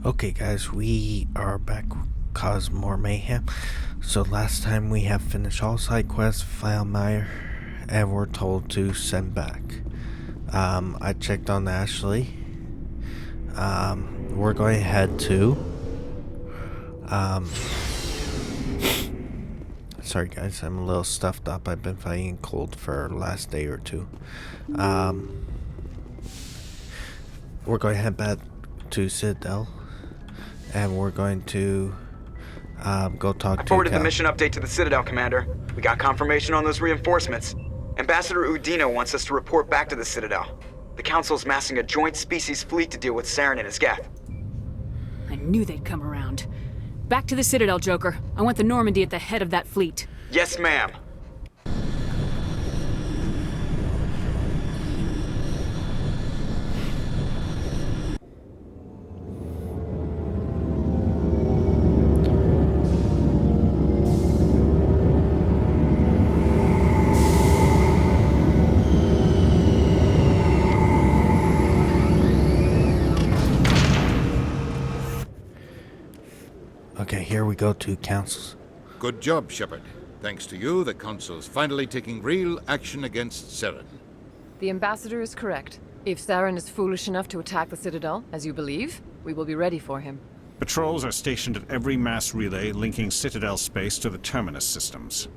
Okay guys, we are back cause more mayhem. So last time we have finished all side quests, found Meyer, and we're told to send back. I checked on Ashley. We're going to head to sorry guys, I'm a little stuffed up. I've been fighting cold for the last day or two. We're going to head back to Citadel, and we're going to go talk to I forwarded the mission update to the Citadel, Commander. We got confirmation on those reinforcements. Ambassador Udina wants us to report back to the Citadel. The Council's massing a joint species fleet to deal with Saren and his Geth. I knew they'd come around. Back to the Citadel, Joker. I want the Normandy at the head of that fleet. Yes, ma'am. Okay, here we go to councils. Good job, Shepard. Thanks to you, the Council's finally taking real action against Saren. The Ambassador is correct. If Saren is foolish enough to attack the Citadel, as you believe, we will be ready for him. Patrols are stationed at every mass relay linking Citadel space to the Terminus systems.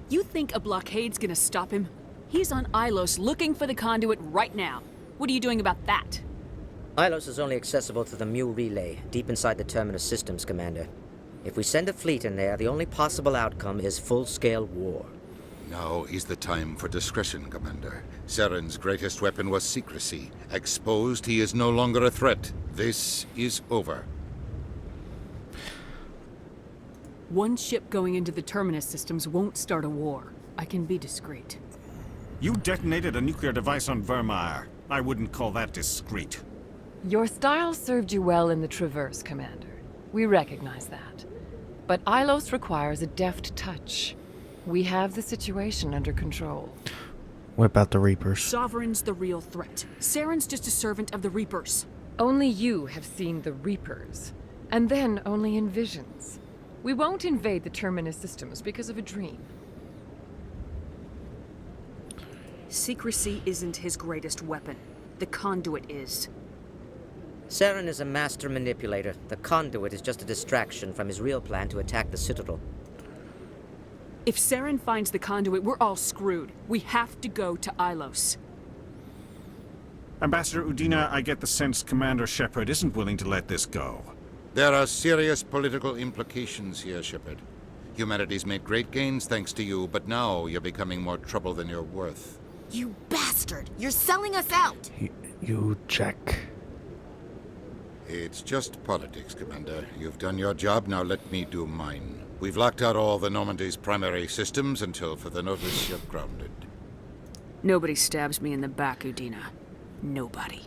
You think a blockade's gonna stop him? He's on Ilos looking for the conduit right now. What are you doing about that? Ilos is only accessible to the Mu relay, deep inside the Terminus systems, Commander. If we send a fleet in there, the only possible outcome is full-scale war. Now is the time for discretion, Commander. Saren's greatest weapon was secrecy. Exposed, he is no longer a threat. This is over. One ship going into the Terminus systems won't start a war. I can be discreet. You detonated a nuclear device on Vermeer. I wouldn't call that discreet. Your style served you well in the Traverse, Commander. We recognize that. But Ilos requires a deft touch. We have the situation under control. What about the Reapers? Sovereign's the real threat. Saren's just a servant of the Reapers. Only you have seen the Reapers, and then only in visions. We won't invade the Terminus systems because of a dream. Secrecy isn't his greatest weapon. The conduit is. Saren is a master manipulator. The conduit is just a distraction from his real plan to attack the Citadel. If Saren finds the conduit, we're all screwed. We have to go to Ilos. Ambassador Udina, I get the sense Commander Shepard isn't willing to let this go. There are serious political implications here, Shepard. Humanity's made great gains thanks to you, but now you're becoming more trouble than you're worth. You bastard! You're selling us out! You check. It's just politics, Commander. You've done your job, now let me do mine. We've locked out all the Normandy's primary systems until further notice you're grounded. Nobody stabs me in the back, Udina. Nobody.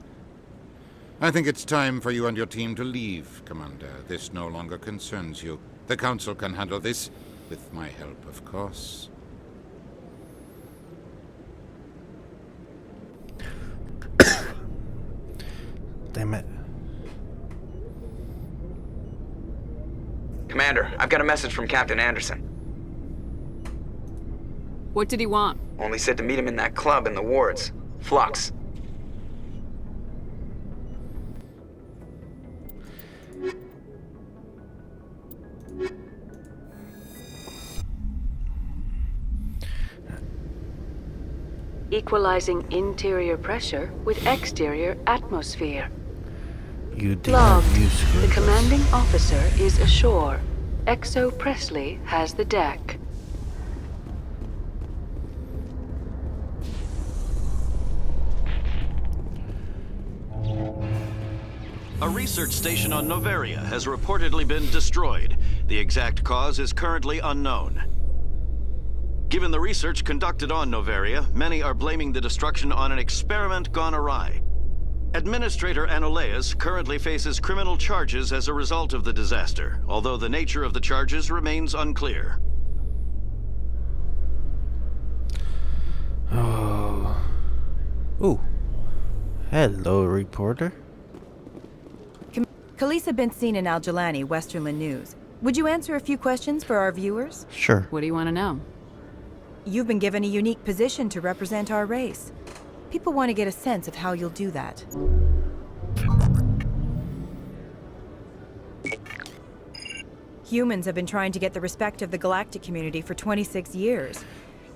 I think it's time for you and your team to leave, Commander. This no longer concerns you. The Council can handle this, with my help, of course. Damn it. Commander, I've got a message from Captain Anderson. What did he want? Only said to meet him in that club in the wards. Flux. Equalizing interior pressure with exterior atmosphere. You did Logged. not use The script. commanding officer is ashore. Exo Presley has the deck. A research station on Noveria has reportedly been destroyed. The exact cause is currently unknown. Given the research conducted on Noveria, many are blaming the destruction on an experiment gone awry. Administrator Anoleus currently faces criminal charges as a result of the disaster, although the nature of the charges remains unclear. Oh. Ooh. Hello, reporter. Khaleesa Bint-Sin and Al-Jalani, Westerland News. Would you answer a few questions for our viewers? Sure. What do you want to know? You've been given a unique position to represent our race. People want to get a sense of how you'll do that. Humans have been trying to get the respect of the galactic community for 26 years.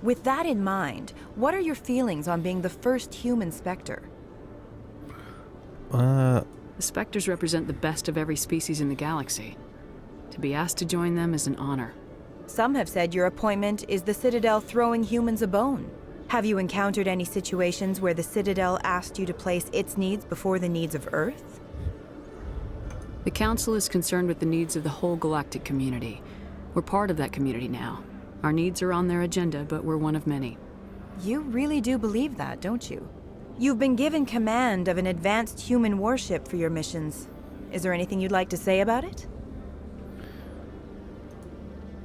With that in mind, what are your feelings on being the first human Spectre? The Spectres represent the best of every species in the galaxy. To be asked to join them is an honor. Some have said your appointment is the Citadel throwing humans a bone. Have you encountered any situations where the Citadel asked you to place its needs before the needs of Earth? The Council is concerned with the needs of the whole galactic community. We're part of that community now. Our needs are on their agenda, but we're one of many. You really do believe that, don't you? You've been given command of an advanced human warship for your missions. Is there anything you'd like to say about it?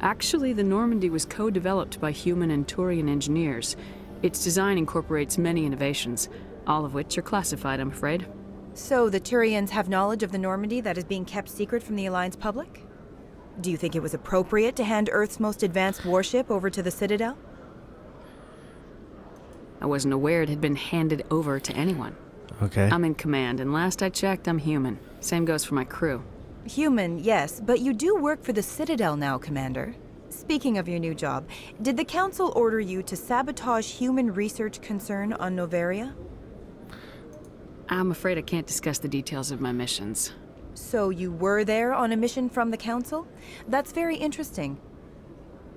Actually, the Normandy was co-developed by human and Turian engineers. Its design incorporates many innovations, all of which are classified, I'm afraid. So the Turians have knowledge of the Normandy that is being kept secret from the Alliance public? Do you think it was appropriate to hand Earth's most advanced warship over to the Citadel? I wasn't aware it had been handed over to anyone. Okay. I'm in command, and last I checked, I'm human. Same goes for my crew. Human, yes, but you do work for the Citadel now, Commander. Speaking of your new job, did the Council order you to sabotage human research concern on Noveria? I'm afraid I can't discuss the details of my missions. So you were there on a mission from the Council? That's very interesting.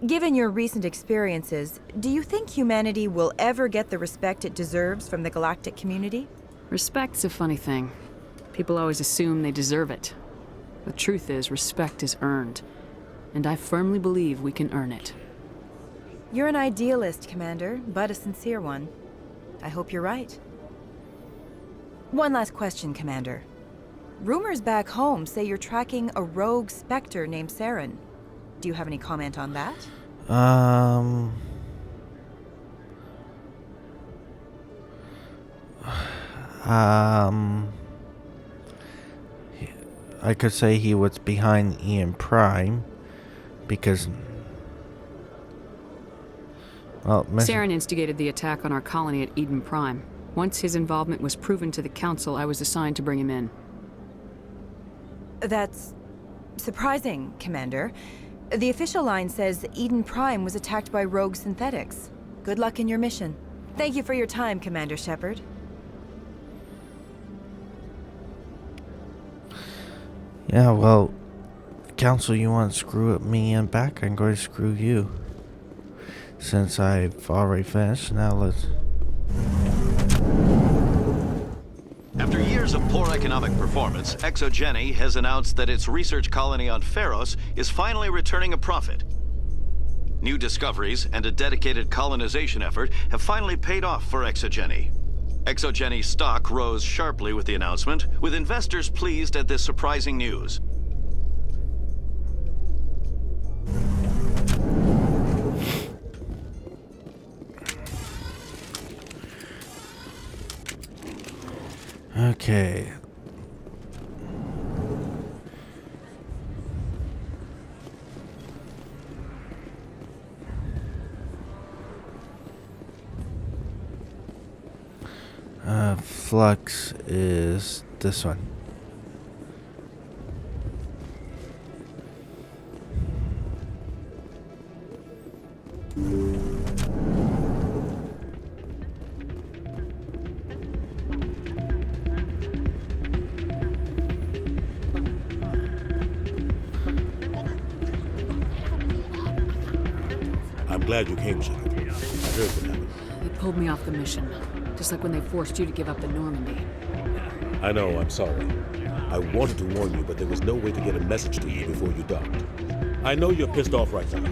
Given your recent experiences, do you think humanity will ever get the respect it deserves from the galactic community? Respect's a funny thing. People always assume they deserve it. The truth is, respect is earned. And I firmly believe we can earn it. You're an idealist, Commander, but a sincere one. I hope you're right. One last question, Commander. Rumors back home say you're tracking a rogue Spectre named Saren. Do you have any comment on that? I could say he was behind Ian Prime, because... Well, Saren instigated the attack on our colony at Eden Prime. Once his involvement was proven to the Council, I was assigned to bring him in. That's surprising, Commander. The official line says Eden Prime was attacked by rogue synthetics. Good luck in your mission. Thank you for your time, Commander Shepard. Yeah, well, Council, you want to screw at me and back, I'm going to screw you. Since I've already finished, now let's... After years of poor economic performance, ExoGeni has announced that its research colony on Pharos is finally returning a profit. New discoveries and a dedicated colonization effort have finally paid off for ExoGeni. ExoGeni stock rose sharply with the announcement, with investors pleased at this surprising news. Okay. Flux is this one. I'm glad you came, Shepard. I heard what happened. They pulled me off the mission, just like when they forced you to give up the Normandy. I know, I'm sorry. I wanted to warn you, but there was no way to get a message to you before you docked. I know you're pissed off right now,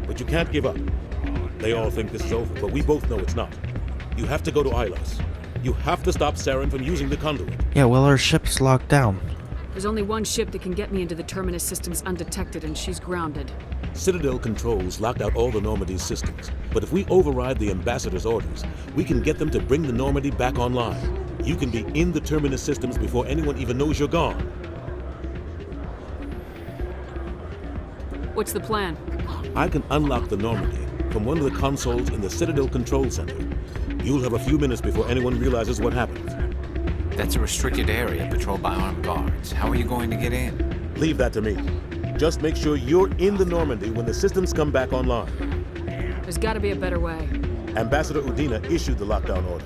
but you can't give up. They all think this is over, but we both know it's not. You have to go to Ilos. You have to stop Saren from using the conduit. Yeah, well, our ship's locked down. There's only one ship that can get me into the Terminus systems undetected, and she's grounded. Citadel controls locked out all the Normandy's systems, but if we override the Ambassador's orders, we can get them to bring the Normandy back online. You can be in the Terminus systems before anyone even knows you're gone. What's the plan? I can unlock the Normandy from one of the consoles in the Citadel Control Center. You'll have a few minutes before anyone realizes what happened. That's a restricted area patrolled by armed guards. How are you going to get in? Leave that to me. Just make sure you're in the Normandy when the systems come back online. There's gotta be a better way. Ambassador Udina issued the lockdown order.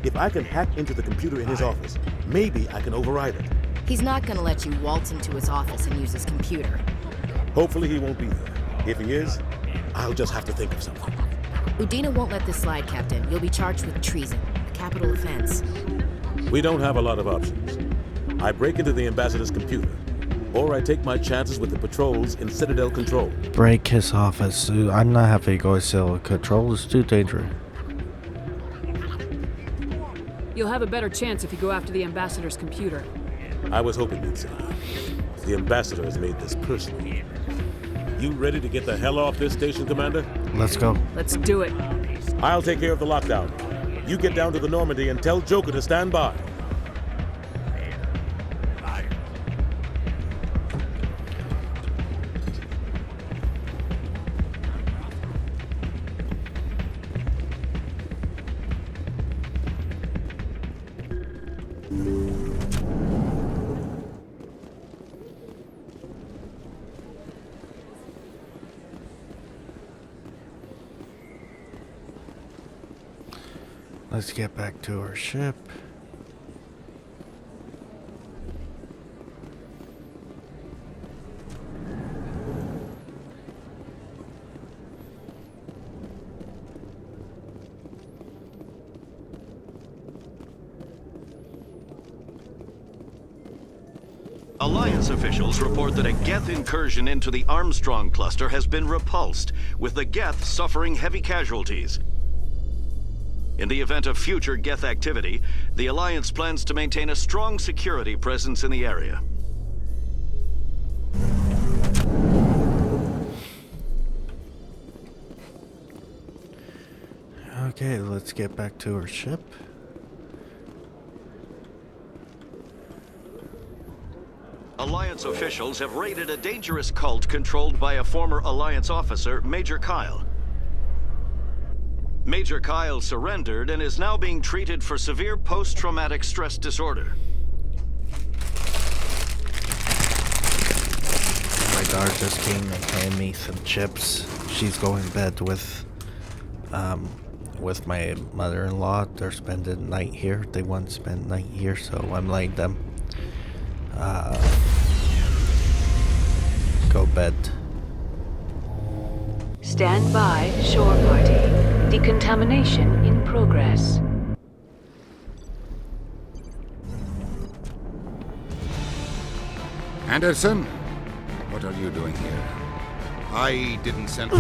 If I can hack into the computer in his office, maybe I can override it. He's not gonna let you waltz into his office and use his computer. Hopefully he won't be there. If he is, I'll just have to think of something. Udina won't let this slide, Captain. You'll be charged with treason, a capital offense. We don't have a lot of options. I break into the ambassador's computer, or I take my chances with the patrols in Citadel Control. Break his office. I'm not happy going to control. It's too dangerous. You'll have a better chance if you go after the ambassador's computer. I was hoping you'd say that. The ambassador has made this personal. You ready to get the hell off this station, Commander? Let's go. Let's do it. I'll take care of the lockdown. You get down to the Normandy and tell Joker to stand by. Let's get back to our ship. Alliance officials report that a Geth incursion into the Armstrong cluster has been repulsed, with the Geth suffering heavy casualties. In the event of future Geth activity, the Alliance plans to maintain a strong security presence in the area. Okay, let's get back to our ship. Alliance officials have raided a dangerous cult controlled by a former Alliance officer, Major Kyle. Major Kyle surrendered and is now being treated for severe post-traumatic stress disorder. My daughter just came and handed me some chips. She's going to bed with my mother-in-law. They're spending the night here. They want to spend the night here, so I'm letting them go bed. Stand by, shore party. Decontamination in progress. Anderson, what are you doing here? I didn't send...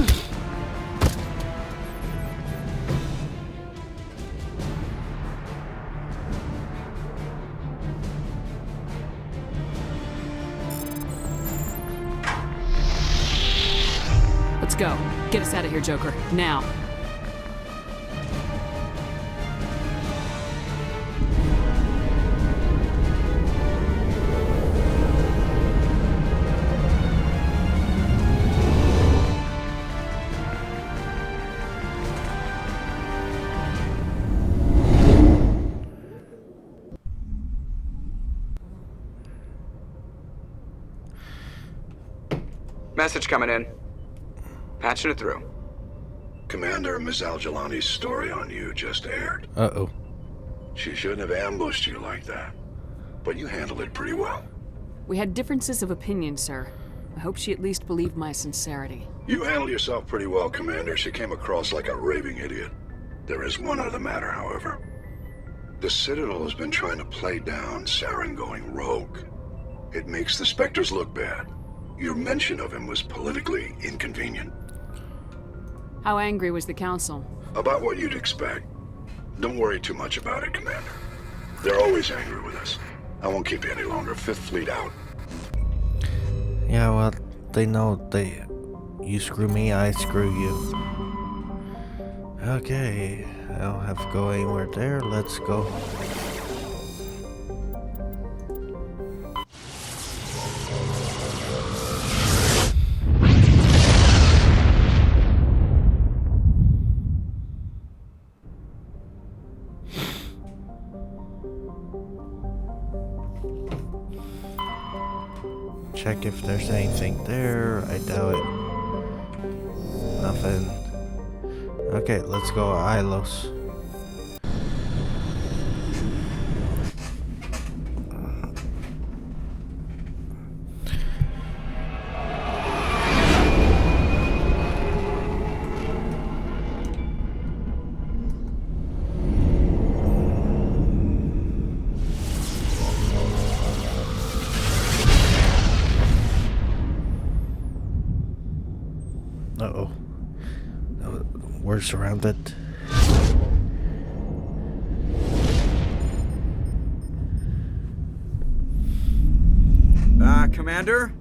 Let's go. Get us out of here, Joker. Now. Message coming in. Patching it through. Commander, Ms. Al-Jalani's story on you just aired. Uh-oh. She shouldn't have ambushed you like that. But you handled it pretty well. We had differences of opinion, sir. I hope she at least believed my sincerity. You handled yourself pretty well, Commander. She came across like a raving idiot. There is one other matter, however. The Citadel has been trying to play down Saren going rogue. It makes the Spectres look bad. Your mention of him was politically inconvenient. How angry was the Council? About what you'd expect. Don't worry too much about it, Commander. They're always angry with us. I won't keep you any longer. Fifth Fleet out. Yeah, well, they know you screw me, I screw you. Okay, I don't have to go anywhere there. Let's go. check if there's anything there. I doubt it. Nothing. Okay, let's go Ilos. Uh-oh. We're surrounded. Commander?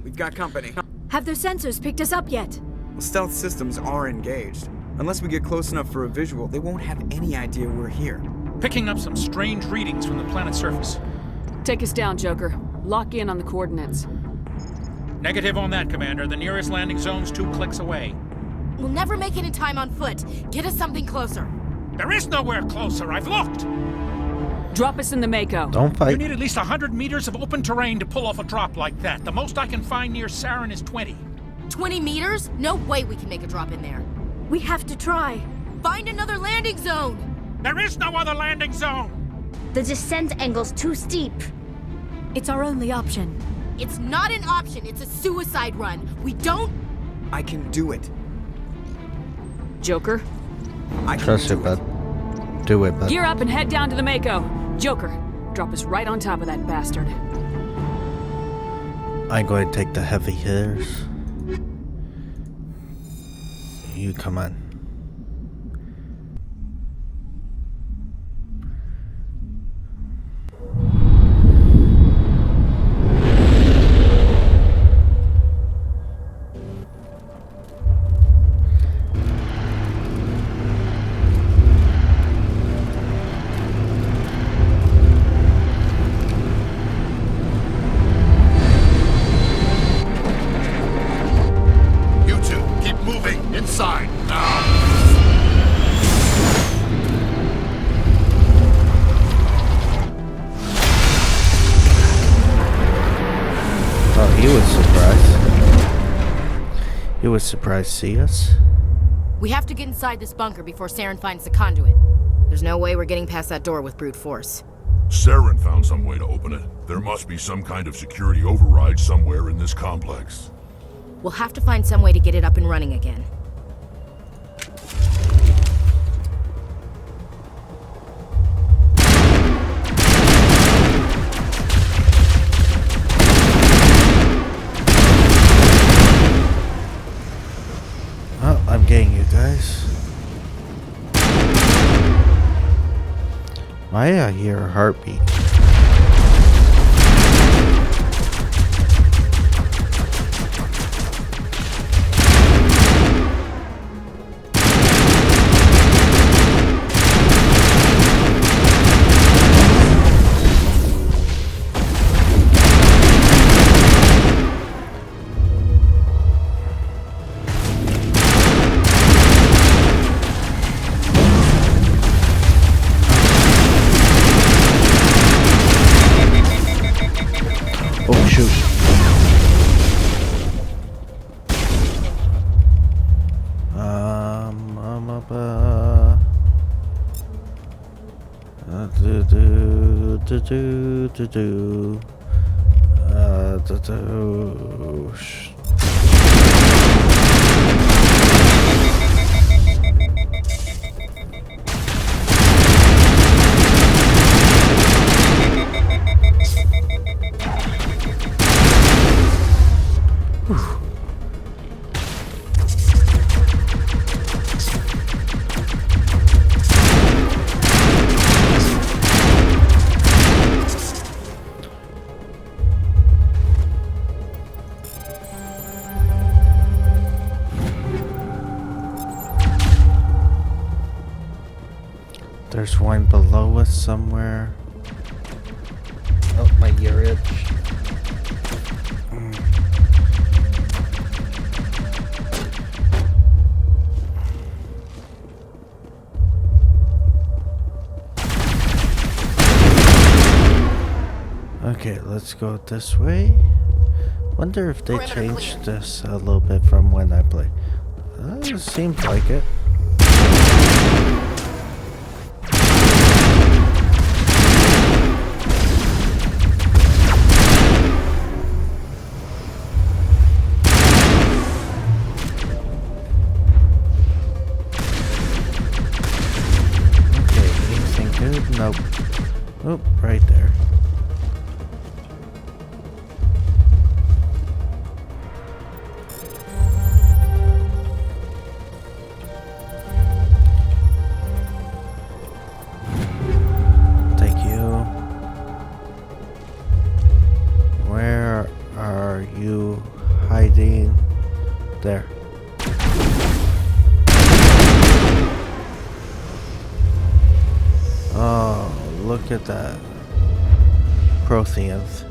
We've got company. Have their sensors picked us up yet? Well, stealth systems are engaged. Unless we get close enough for a visual, they won't have any idea we're here. Picking up some strange readings from the planet's surface. Take us down, Joker. Lock in on the coordinates. Negative on that, Commander. The nearest landing zone's 2 clicks away. We'll never make it in time on foot. Get us something closer. There is nowhere closer. I've looked. Drop us in the Mako. Don't fight. You need at least 100 meters of open terrain to pull off a drop like that. The most I can find near Saren is 20. 20 meters? No way we can make a drop in there. We have to try. Find another landing zone! There is no other landing zone! The descent angle's too steep. It's our only option. It's not an option, it's a suicide run. We don't... I can do it. Joker? I can Trust it, bud. Do it, bud. Gear up and head down to the Mako. Joker, drop us right on top of that bastard. I'm going to take the heavy hitters. You come on. He was surprised to see us. We have to get inside this bunker before Saren finds the conduit. There's no way we're getting past that door with brute force. Saren found some way to open it. There must be some kind of security override somewhere in this complex. We'll have to find some way to get it up and running again. Oh, I'm getting you guys. Why I hear a heartbeat? Oh shoot. I'm up There's one below us somewhere. Oh, my ear itch. Okay, let's go this way. Wonder if they changed this a little bit from when I played. It seems like it. Okay, anything good? Nope. Oh, right there. Hiding there. Oh, look at that. Protheans.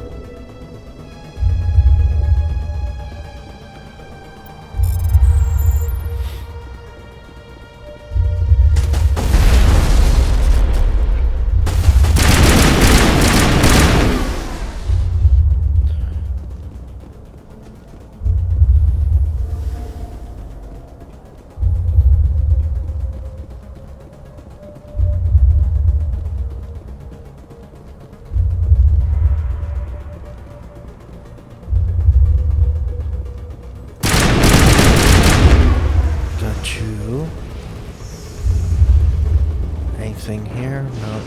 Anything here? No.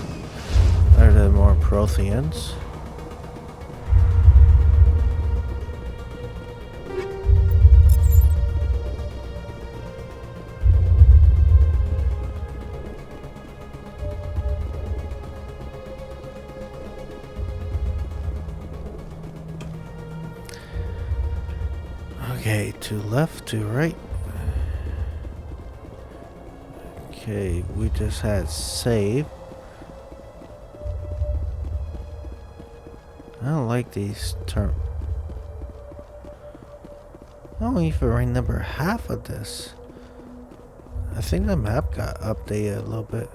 Are there more Protheans? Okay, to left, to right. Okay, we just had save. I don't like these terms. I don't even remember half of this. I think the map got updated a little bit.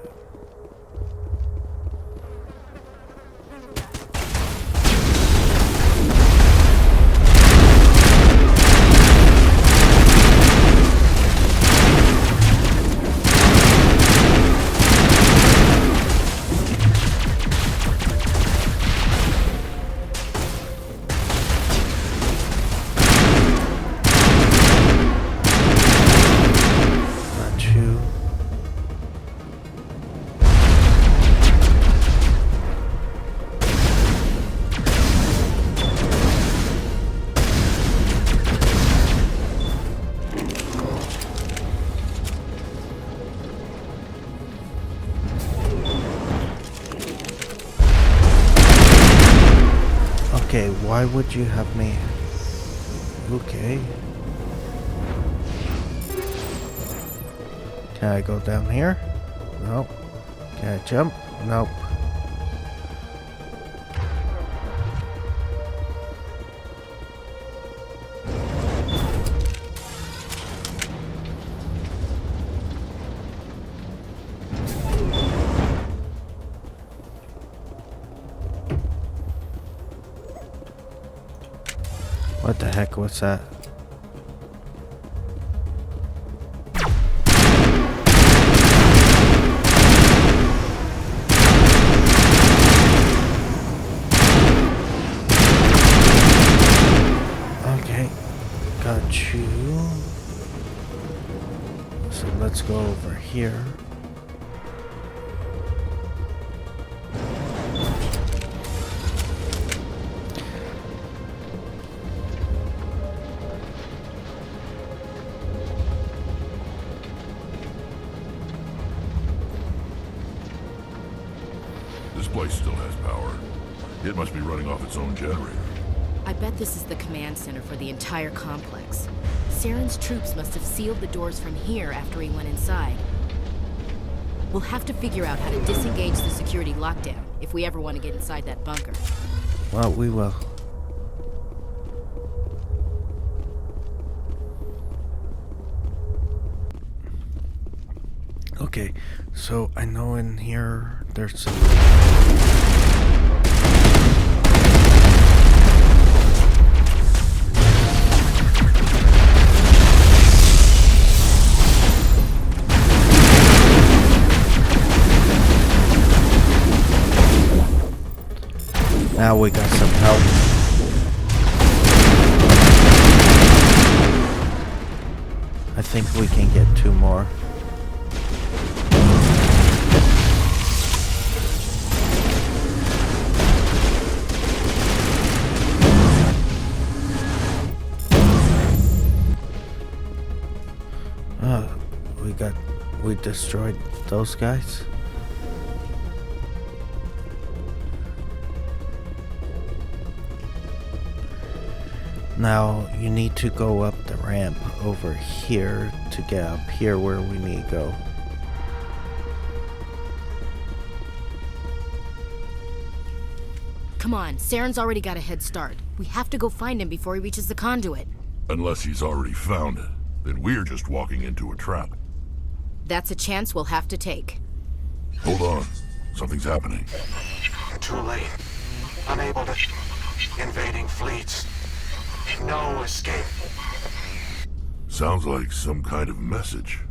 Okay, why would you have me? Okay. Can I go down here? Nope. Can I jump? Nope. What the heck was that? Okay, got you. So let's go over here. This place still has power. It must be running off its own generator. I bet this is the command center for the entire complex. Saren's troops must have sealed the doors from here after he went inside. We'll have to figure out how to disengage the security lockdown if we ever want to get inside that bunker. Well, we will. Okay, so I know in here there's some... Now we got some help. I think we can get 2 more. We destroyed those guys. Now you need to go up the ramp over here to get up here where we need to go. Come on, Saren's already got a head start. We have to go find him before he reaches the conduit. Unless he's already found it, then we're just walking into a trap. That's a chance we'll have to take. Hold on. Something's happening. Too late. Unable to... Invading fleets. No escape. Sounds like some kind of message,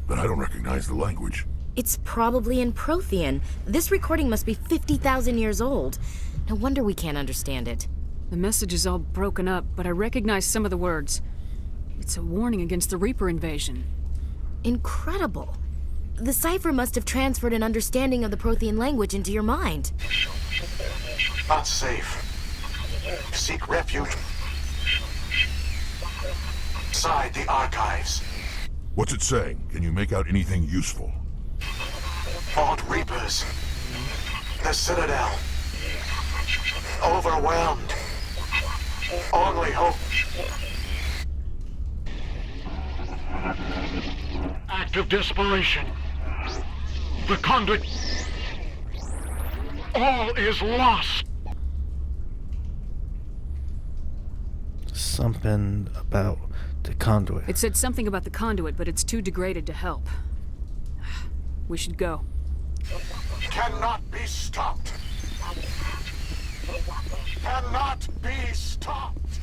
but I don't recognize the language. It's probably in Prothean. This recording must be 50,000 years old. No wonder we can't understand it. The message is all broken up, but I recognize some of the words. It's a warning against the Reaper invasion. Incredible. The cipher must have transferred an understanding of the Prothean language into your mind. Not safe. Seek refuge. Inside the archives. What's it saying? Can you make out anything useful? Fought Reapers. The Citadel. Overwhelmed. Only hope. Act of desperation. The conduit. All is lost. Something about the conduit. It said something about the conduit, but it's too degraded to help. We should go. Cannot be stopped. Cannot be stopped.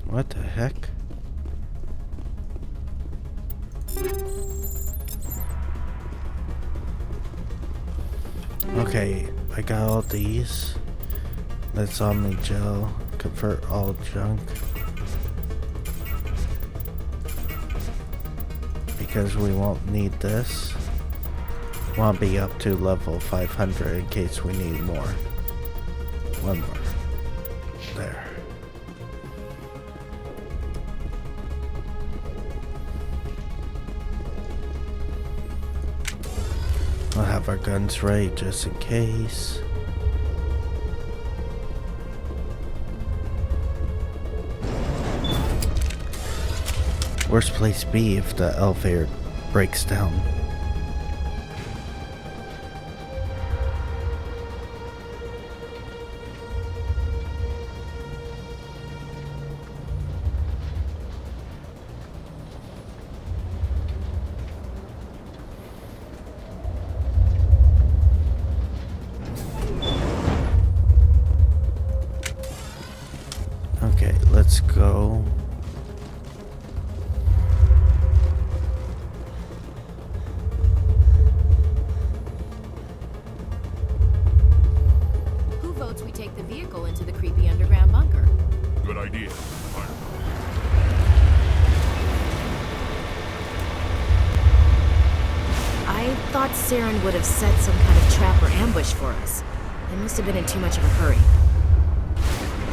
What the heck? Okay, I got all these. Let's Omni Gel, convert all junk. Because we won't need this. Want to be up to level 500 in case we need more. One more. There. We'll have our guns ready just in case. Worst place to be if the elevator breaks down. Okay, let's go. Who votes we take the vehicle into the creepy underground bunker? Good idea. I thought Saren would have set some kind of trap or ambush for us. They must have been in too much of a hurry.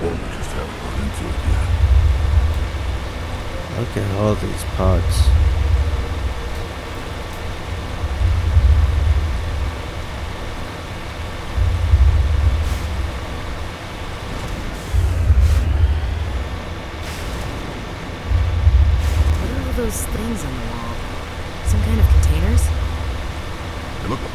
Or we just haven't run into it yet. Look at all these pods. What are all those things on the wall? Some kind of containers? They look like...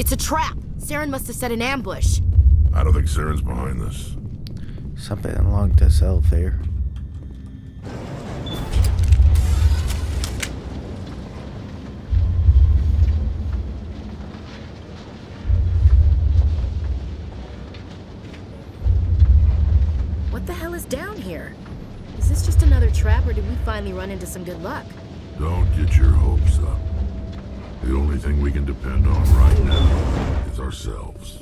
It's a trap! Saren must have set an ambush. I don't think Saren's behind this. Something along this elevator. What the hell is down here? Is this just another trap, or did we finally run into some good luck? Don't get your hopes up. The only thing we can depend on right now is ourselves.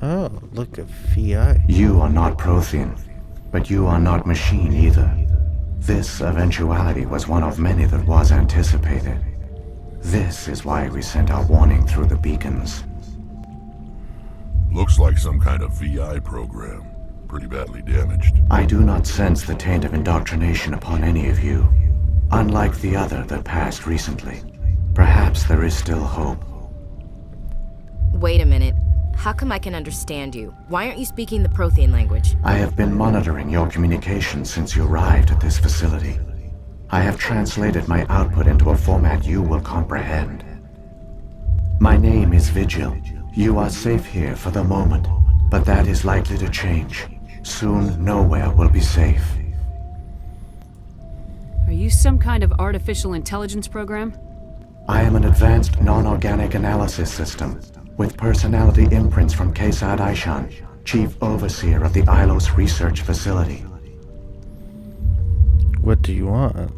Oh, look at VI. You are not Prothean, but you are not machine either. This eventuality was one of many that was anticipated. This is why we sent our warning through the beacons. Looks like some kind of VI program. Pretty badly damaged. I do not sense the taint of indoctrination upon any of you. Unlike the other that passed recently. Perhaps there is still hope. Wait a minute. How come I can understand you? Why aren't you speaking the Prothean language? I have been monitoring your communications since you arrived at this facility. I have translated my output into a format you will comprehend. My name is Vigil. You are safe here for the moment, but that is likely to change. Soon, nowhere will be safe. Are you some kind of artificial intelligence program? I am an advanced non-organic analysis system, with personality imprints from Kesad Aishan, Chief Overseer of the Ilos Research Facility. What do you want?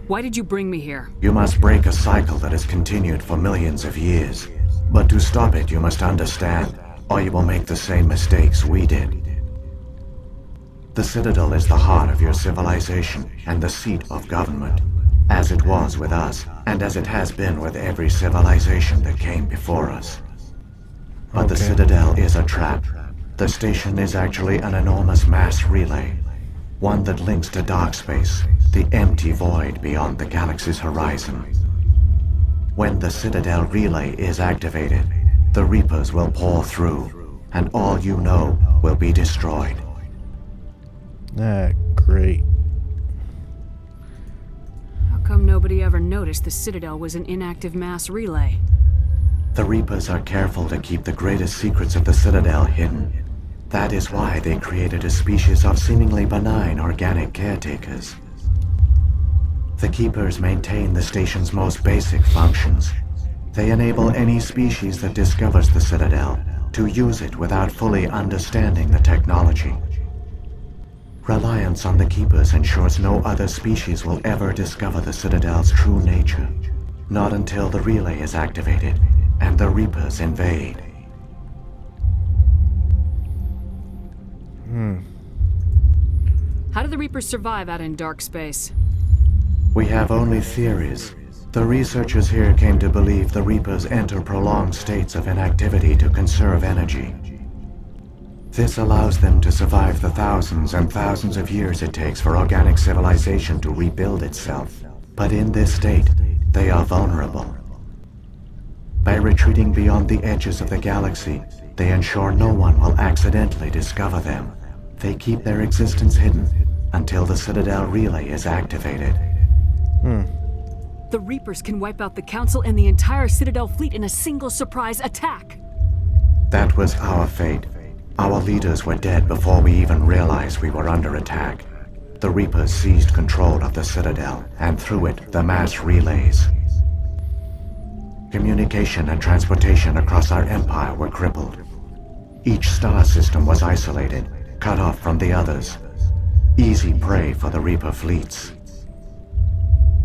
Why did you bring me here? You must break a cycle that has continued for millions of years. But to stop it, you must understand, or you will make the same mistakes we did. The Citadel is the heart of your civilization and the seat of government, as it was with us, and as it has been with every civilization that came before us. But the Citadel is a trap. The station is actually an enormous mass relay, one that links to dark space, the empty void beyond the galaxy's horizon. When the Citadel relay is activated, the Reapers will pour through, and all you know will be destroyed. Ah, great. How come nobody ever noticed the Citadel was an inactive mass relay? The Reapers are careful to keep the greatest secrets of the Citadel hidden. That is why they created a species of seemingly benign organic caretakers. The Keepers maintain the station's most basic functions. They enable any species that discovers the Citadel to use it without fully understanding the technology. Reliance on the Keepers ensures no other species will ever discover the Citadel's true nature. Not until the relay is activated and the Reapers invade. How do the Reapers survive out in dark space? We have only theories. The researchers here came to believe the Reapers enter prolonged states of inactivity to conserve energy. This allows them to survive the thousands and thousands of years it takes for organic civilization to rebuild itself. But in this state, they are vulnerable. By retreating beyond the edges of the galaxy, they ensure no one will accidentally discover them. They keep their existence hidden until the Citadel relay is activated. The Reapers can wipe out the Council and the entire Citadel fleet in a single surprise attack. That was our fate. Our leaders were dead before we even realized we were under attack. The Reapers seized control of the Citadel, and through it, the mass relays. Communication and transportation across our empire were crippled. Each star system was isolated, cut off from the others. Easy prey for the Reaper fleets.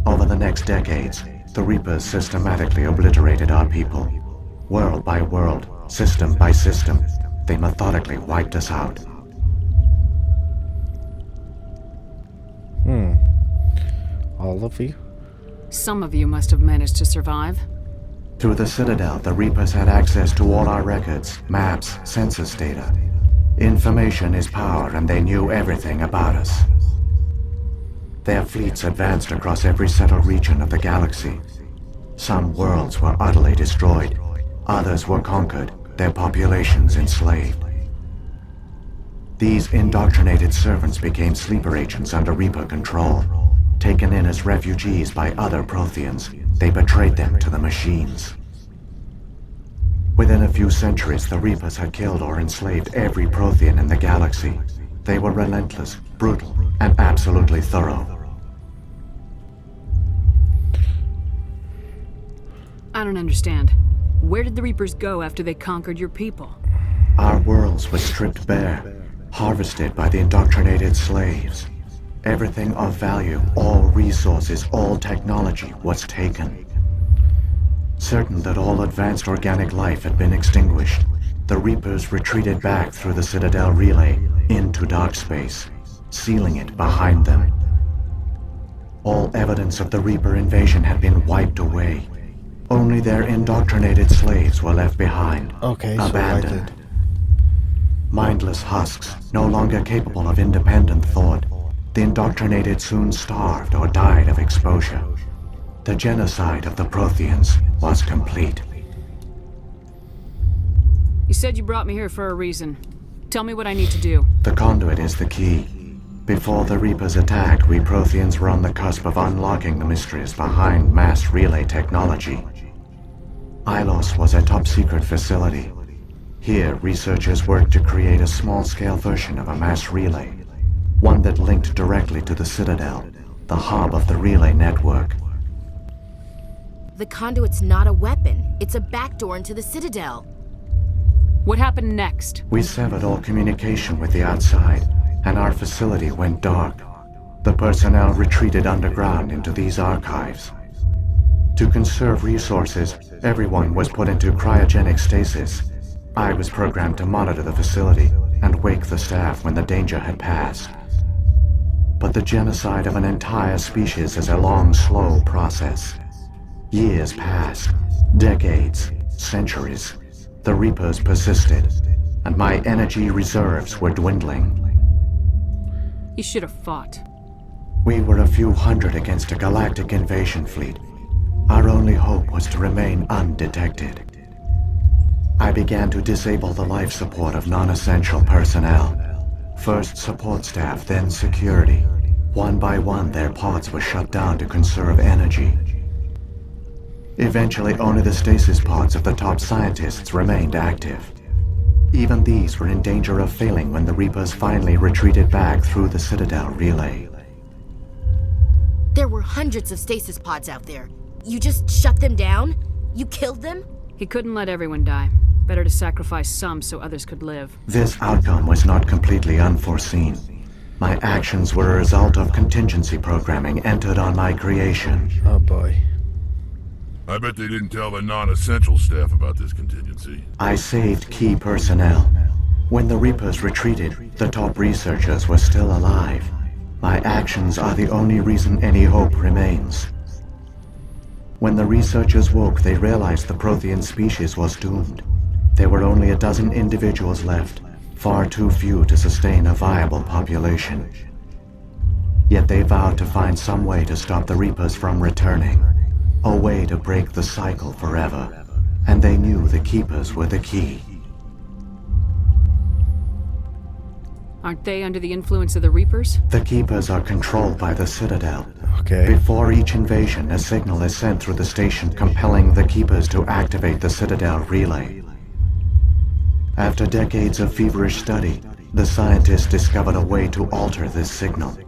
Over the next decades, the Reapers systematically obliterated our people. World by world, system by system, they methodically wiped us out. All of you? Some of you must have managed to survive. Through the Citadel, the Reapers had access to all our records, maps, census data. Information is power, and they knew everything about us. Their fleets advanced across every settled region of the galaxy. Some worlds were utterly destroyed. Others were conquered, their populations enslaved. These indoctrinated servants became sleeper agents under Reaper control. Taken in as refugees by other Protheans, they betrayed them to the machines. Within a few centuries, the Reapers had killed or enslaved every Prothean in the galaxy. They were relentless, brutal, and absolutely thorough. I don't understand. Where did the Reapers go after they conquered your people? Our worlds were stripped bare, harvested by the indoctrinated slaves. Everything of value, all resources, all technology was taken. Certain that all advanced organic life had been extinguished, the Reapers retreated back through the Citadel relay into dark space, sealing it behind them. All evidence of the Reaper invasion had been wiped away. Only their indoctrinated slaves were left behind, abandoned. Mindless husks, no longer capable of independent thought, the indoctrinated soon starved or died of exposure. The genocide of the Protheans was complete. You said you brought me here for a reason. Tell me what I need to do. The conduit is the key. Before the Reapers attacked, we Protheans were on the cusp of unlocking the mysteries behind mass relay technology. Ilos was a top-secret facility. Here, researchers worked to create a small-scale version of a mass relay, one that linked directly to the Citadel, the hub of the relay network. The conduit's not a weapon. It's a backdoor into the Citadel. What happened next? We severed all communication with the outside, and our facility went dark. The personnel retreated underground into these archives. To conserve resources, everyone was put into cryogenic stasis. I was programmed to monitor the facility and wake the staff when the danger had passed. But the genocide of an entire species is a long, slow process. Years passed, decades, centuries. The Reapers persisted, and my energy reserves were dwindling. You should have fought. We were a few hundred against a galactic invasion fleet. Our only hope was to remain undetected. I began to disable the life support of non-essential personnel. First support staff, then security. One by one, their pods were shut down to conserve energy. Eventually, only the stasis pods of the top scientists remained active. Even these were in danger of failing when the Reapers finally retreated back through the Citadel relay. There were hundreds of stasis pods out there. You just shut them down? You killed them? He couldn't let everyone die. Better to sacrifice some so others could live. This outcome was not completely unforeseen. My actions were a result of contingency programming entered on my creation. Oh boy. I bet they didn't tell the non-essential staff about this contingency. I saved key personnel. When the Reapers retreated, the top researchers were still alive. My actions are the only reason any hope remains. When the researchers woke, they realized the Prothean species was doomed. There were only a dozen individuals left, far too few to sustain a viable population. Yet they vowed to find some way to stop the Reapers from returning. A way to break the cycle forever. And they knew the Keepers were the key. Aren't they under the influence of the Reapers? The Keepers are controlled by the Citadel. Okay. Before each invasion, a signal is sent through the station compelling the Keepers to activate the Citadel relay. After decades of feverish study, the scientists discovered a way to alter this signal.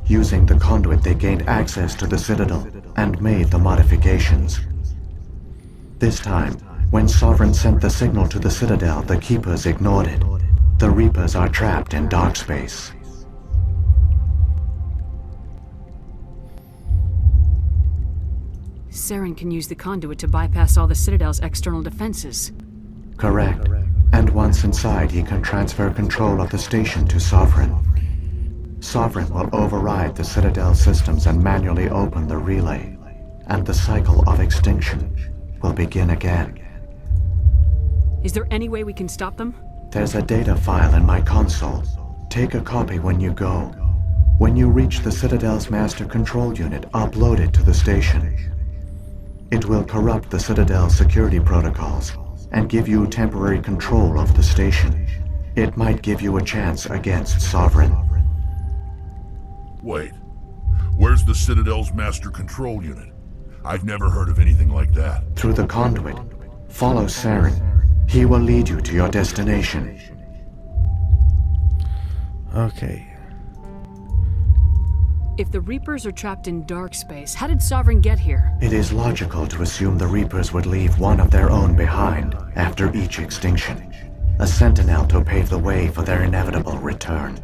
Using the conduit, they gained access to the Citadel and made the modifications. This time, when Sovereign sent the signal to the Citadel, the Keepers ignored it. The Reapers are trapped in dark space. Saren can use the conduit to bypass all the Citadel's external defenses. Correct. And once inside, he can transfer control of the station to Sovereign. Sovereign will override the Citadel systems and manually open the relay, and the cycle of extinction will begin again. Is there any way we can stop them? There's a data file in my console. Take a copy when you go. When you reach the Citadel's master control unit, upload it to the station. It will corrupt the Citadel's security protocols and give you temporary control of the station. It might give you a chance against Sovereign. Wait. Where's the Citadel's master control unit? I've never heard of anything like that. Through the conduit. Follow Saren. He will lead you to your destination. Okay. If the Reapers are trapped in dark space, how did Sovereign get here? It is logical to assume the Reapers would leave one of their own behind after each extinction. A sentinel to pave the way for their inevitable return.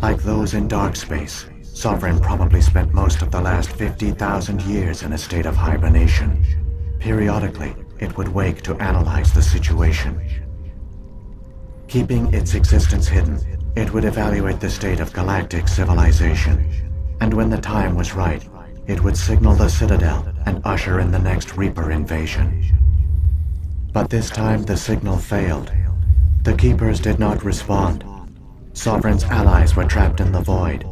Like those in dark space, Sovereign probably spent most of the last 50,000 years in a state of hibernation. Periodically, it would wake to analyze the situation. Keeping its existence hidden, it would evaluate the state of galactic civilization. And when the time was right, it would signal the Citadel and usher in the next Reaper invasion. But this time the signal failed. The Keepers did not respond. Sovereign's allies were trapped in the void.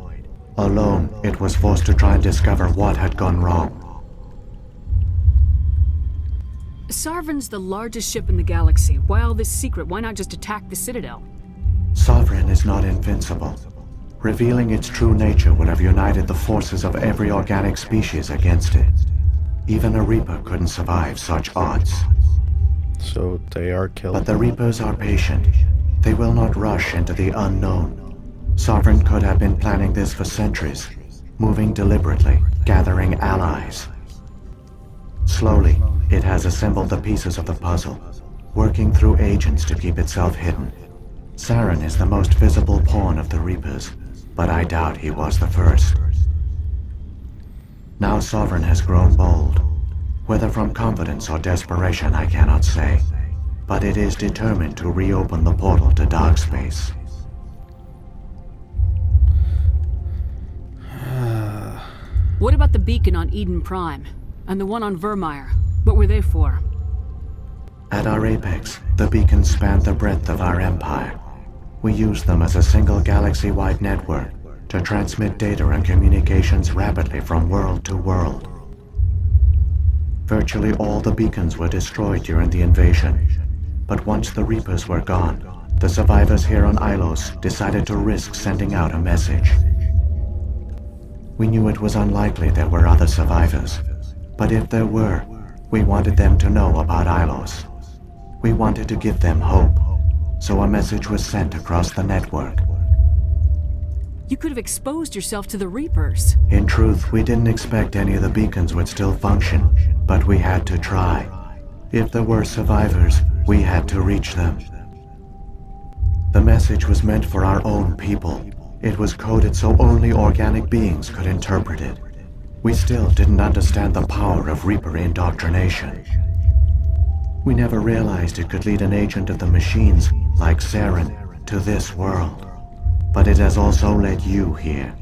Alone, it was forced to try and discover what had gone wrong. Sovereign's the largest ship in the galaxy. Why all this secret? Why not just attack the Citadel? Sovereign is not invincible. Revealing its true nature would have united the forces of every organic species against it. Even a Reaper couldn't survive such odds. So they are killed. But the Reapers are patient. They will not rush into the unknown. Sovereign could have been planning this for centuries, moving deliberately, gathering allies. Slowly, it has assembled the pieces of the puzzle, working through agents to keep itself hidden. Saren is the most visible pawn of the Reapers, but I doubt he was the first. Now Sovereign has grown bold. Whether from confidence or desperation, I cannot say. But it is determined to reopen the portal to dark space. What about the beacon on Eden Prime? And the one on Vermeer? What were they for? At our apex, the beacons spanned the breadth of our empire. We used them as a single galaxy-wide network to transmit data and communications rapidly from world to world. Virtually all the beacons were destroyed during the invasion, but once the Reapers were gone, the survivors here on Ilos decided to risk sending out a message. We knew it was unlikely there were other survivors, but if there were, we wanted them to know about Ilos. We wanted to give them hope, so a message was sent across the network. You could have exposed yourself to the Reapers. In truth, we didn't expect any of the beacons would still function, but we had to try. If there were survivors, we had to reach them. The message was meant for our own people. It was coded so only organic beings could interpret it. We still didn't understand the power of Reaper indoctrination. We never realized it could lead an agent of the machines, like Saren, to this world. But it has also led you here.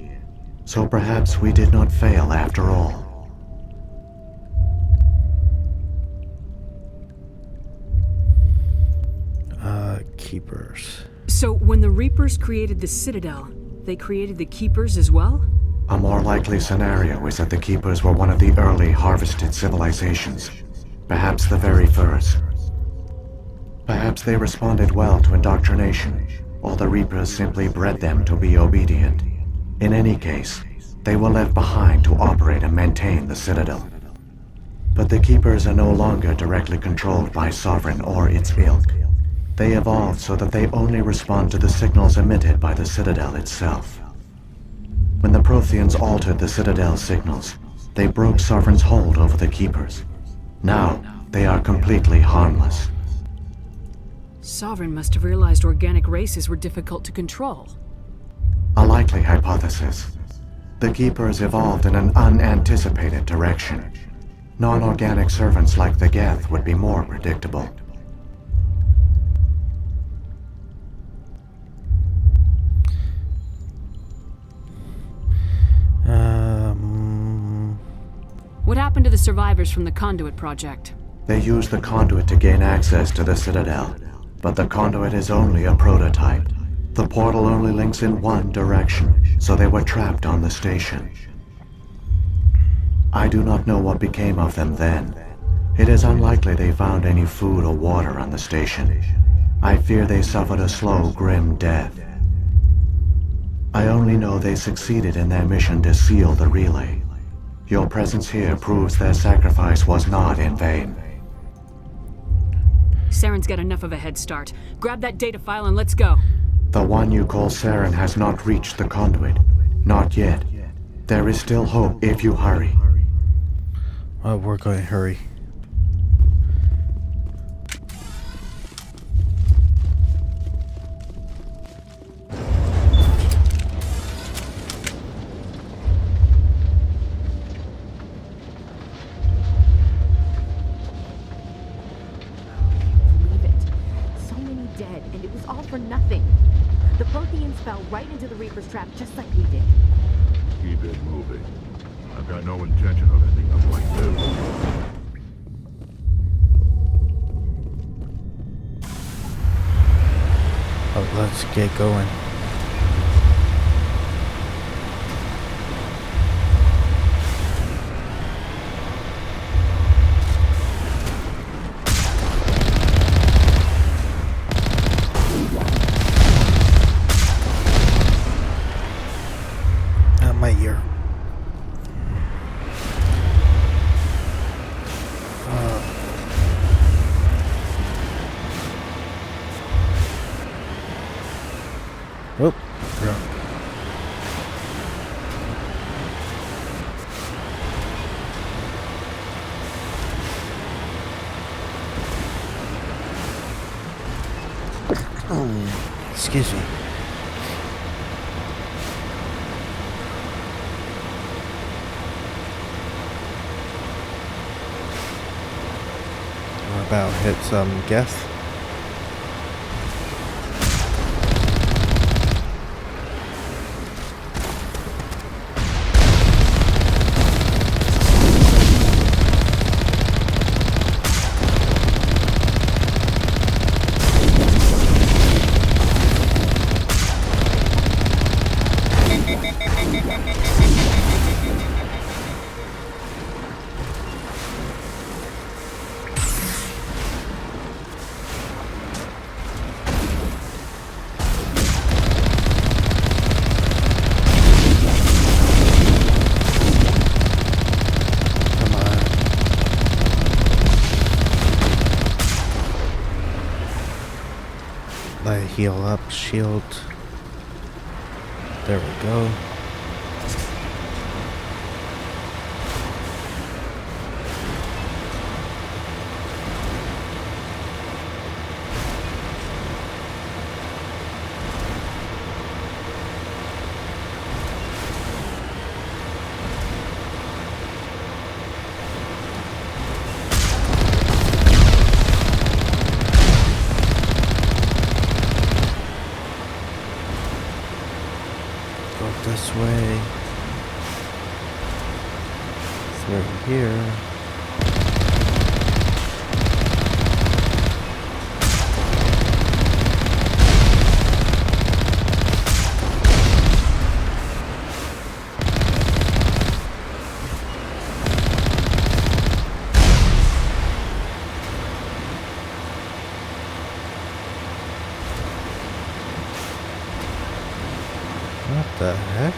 So perhaps we did not fail after all. Keepers. So when the Reapers created the Citadel, they created the Keepers as well? A more likely scenario is that the Keepers were one of the early harvested civilizations. Perhaps the very first. Perhaps they responded well to indoctrination, or the Reapers simply bred them to be obedient. In any case, they were left behind to operate and maintain the Citadel. But the Keepers are no longer directly controlled by Sovereign or its ilk. They evolved so that they only respond to the signals emitted by the Citadel itself. When the Protheans altered the Citadel's signals, they broke Sovereign's hold over the Keepers. Now, they are completely harmless. Sovereign must have realized organic races were difficult to control. A likely hypothesis. The Keepers evolved in an unanticipated direction. Non-organic servants like the Geth would be more predictable. What happened to the survivors from the Conduit project? They used the conduit to gain access to the Citadel, but the conduit is only a prototype. The portal only links in one direction, so they were trapped on the station. I do not know what became of them then. It is unlikely they found any food or water on the station. I fear they suffered a slow, grim death. I only know they succeeded in their mission to seal the relay. Your presence here proves their sacrifice was not in vain. Saren's got enough of a head start. Grab that data file and let's go. The one you call Saren has not reached the conduit. Not yet. There is still hope if you hurry. Well, we're going to hurry. Dead, and it was all for nothing. The Protheans fell right into the Reaper's trap just like we did. Keep it moving. I've got no intention of ending up like this. Oh, let's get going. My ear. Whoop. Excuse me. We're about to hit some guess. Let it heal up, shield. There we go. This way, through here. What the heck?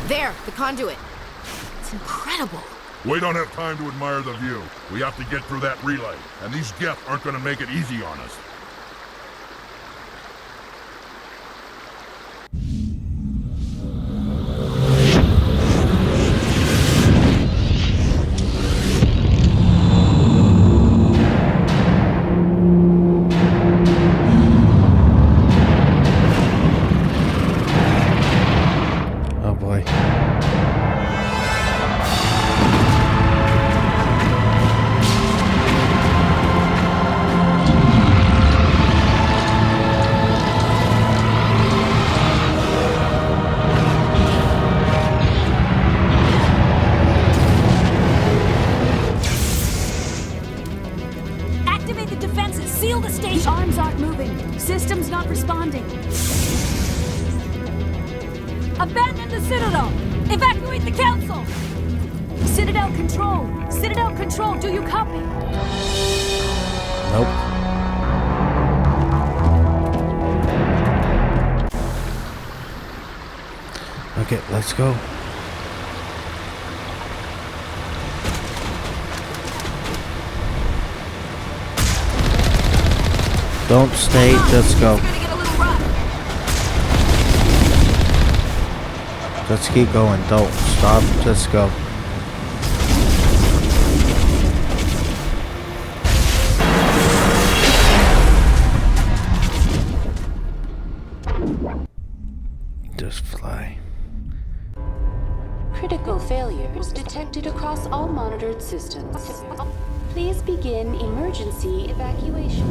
There, the conduit. It's incredible. We don't have time to admire the view. We have to get through that relay, and these Geth aren't going to make it easy on us. Oh boy. Activate the defenses! Seal the station! The arms aren't moving. Systems not responding. Abandon the Citadel! Evacuate the Council! Citadel Control! Citadel Control, do you copy? Nope. Okay, let's go. Don't stay, just go. Just keep going, don't stop, just go. Just fly. Critical failures detected across all monitored systems. Please begin emergency evacuation.